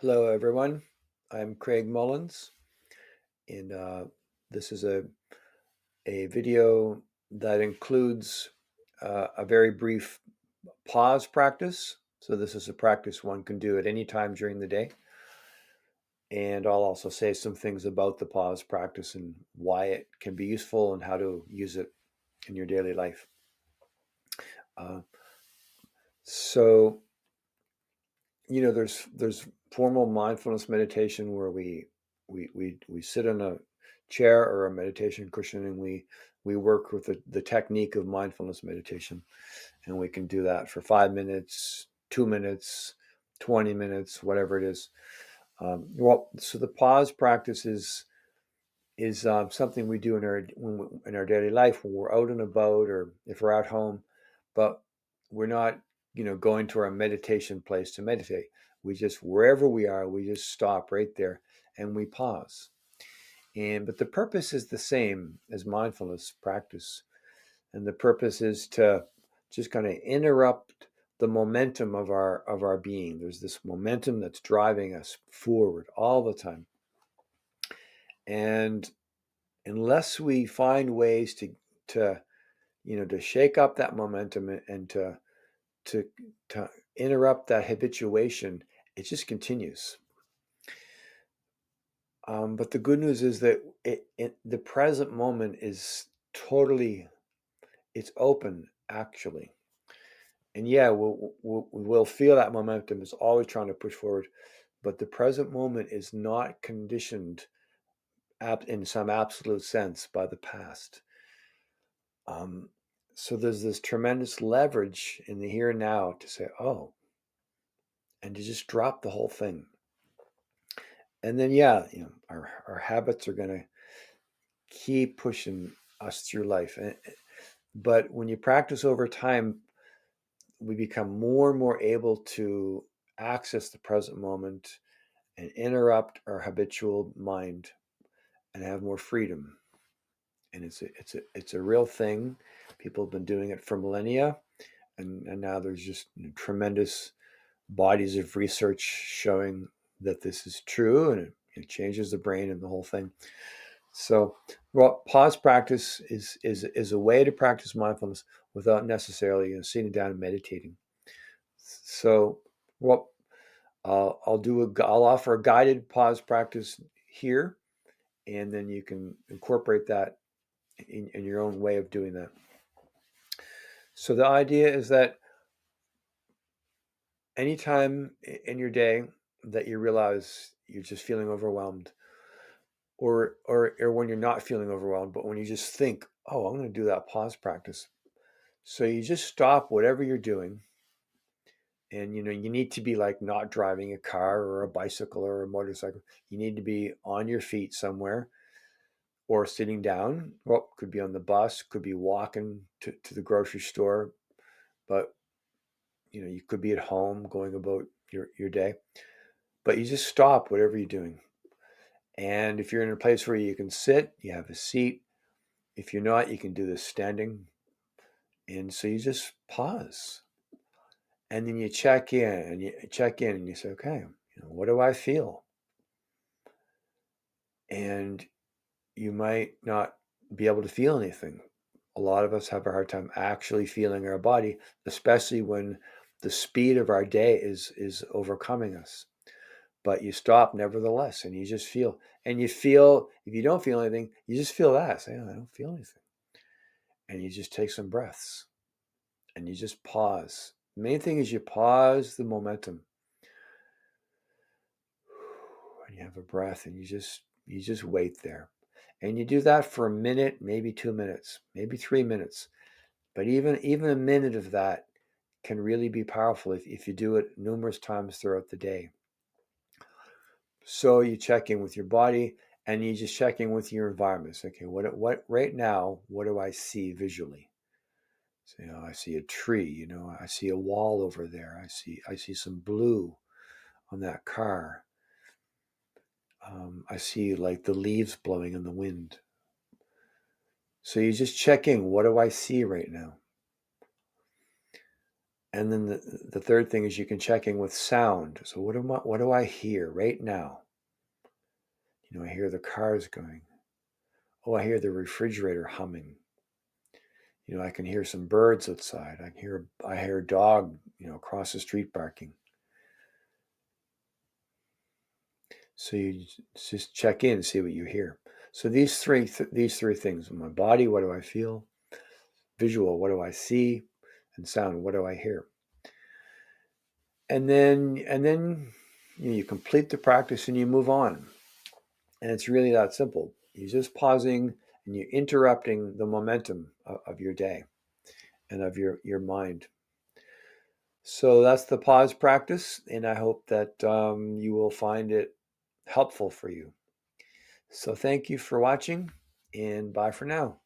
Hello, everyone. I'm Craig Mullins, and this is a video that includes a very brief pause practice. So this is a practice one can do at any time during the day. And I'll also say some things about the pause practice and why it can be useful and how to use it in your daily life. Uh, so, there's formal mindfulness meditation where we sit on a chair or a meditation cushion and we work with the technique of mindfulness meditation, and we can do that for 5 minutes, 2 minutes, 20 minutes, whatever it is. So the pause practice is something we do in our daily life when we're out and about or if we're at home, but we're not going to our meditation place to meditate. We just, wherever we are, we just stop right there and we pause. But the purpose is the same as mindfulness practice, and the purpose is to just kind of interrupt the momentum of our being. There's this momentum that's driving us forward all the time, and unless we find ways to shake up that momentum and to to interrupt that habituation, it just continues. But the good news is that the present moment is totally, it's open actually. And yeah, we'll feel that momentum is always trying to push forward, but the present moment is not conditioned in some absolute sense by the past. Um, so there's this tremendous leverage in the here and now to say, oh, and to just drop the whole thing. And then, yeah, our habits are going to keep pushing us through life. But when you practice over time, we become more and more able to access the present moment and interrupt our habitual mind and have more freedom. And it's a real thing. People have been doing it for millennia, and now there's just tremendous bodies of research showing that this is true, and it changes the brain and the whole thing. So, well, pause practice is a way to practice mindfulness without necessarily sitting down and meditating. So, well, I'll offer a guided pause practice here, and then you can incorporate that in your own way of doing that. So the idea is that anytime in your day that you realize you're just feeling overwhelmed, or when you're not feeling overwhelmed, but when you just think, oh, I'm going to do that pause practice. So you just stop whatever you're doing, and you need to be like not driving a car or a bicycle or a motorcycle. You need to be on your feet somewhere or sitting down. Well, could be on the bus, could be walking to the grocery store, but you could be at home going about your day. But you just stop whatever you're doing. And if you're in a place where you can sit, you have a seat. If you're not, you can do this standing. And so you just pause. And then you check in and you say, okay, what do I feel? And you might not be able to feel anything. A lot of us have a hard time actually feeling our body, especially when the speed of our day is overcoming us. But you stop nevertheless, and you just feel. And you feel, if you don't feel anything, you just feel that. Say, oh, I don't feel anything. And you just take some breaths and you just pause. The main thing is you pause the momentum. And you have a breath and you just wait there. And you do that for a minute, maybe 2 minutes, maybe 3 minutes. But even a minute of that can really be powerful if you do it numerous times throughout the day. So you check in with your body and you just check in with your environment. Say, okay, what right now, what do I see visually? So, I see a tree, I see a wall over there. I see some blue on that car. I see like the leaves blowing in the wind. So you just check in. What do I see right now? And then the third thing is you can check in with sound. So what do I hear right now? I hear the cars going. Oh, I hear the refrigerator humming. I can hear some birds outside. I hear a dog, across the street barking. So you just check in and see what you hear. So these three things: my body, what do I feel? Visual, what do I see? And sound, what do I hear? And then you complete the practice and you move on. And it's really that simple. You're just pausing and you're interrupting the momentum of your day and of your mind. So that's the pause practice, and I hope that you will find it helpful for you. So thank you for watching, and bye for now.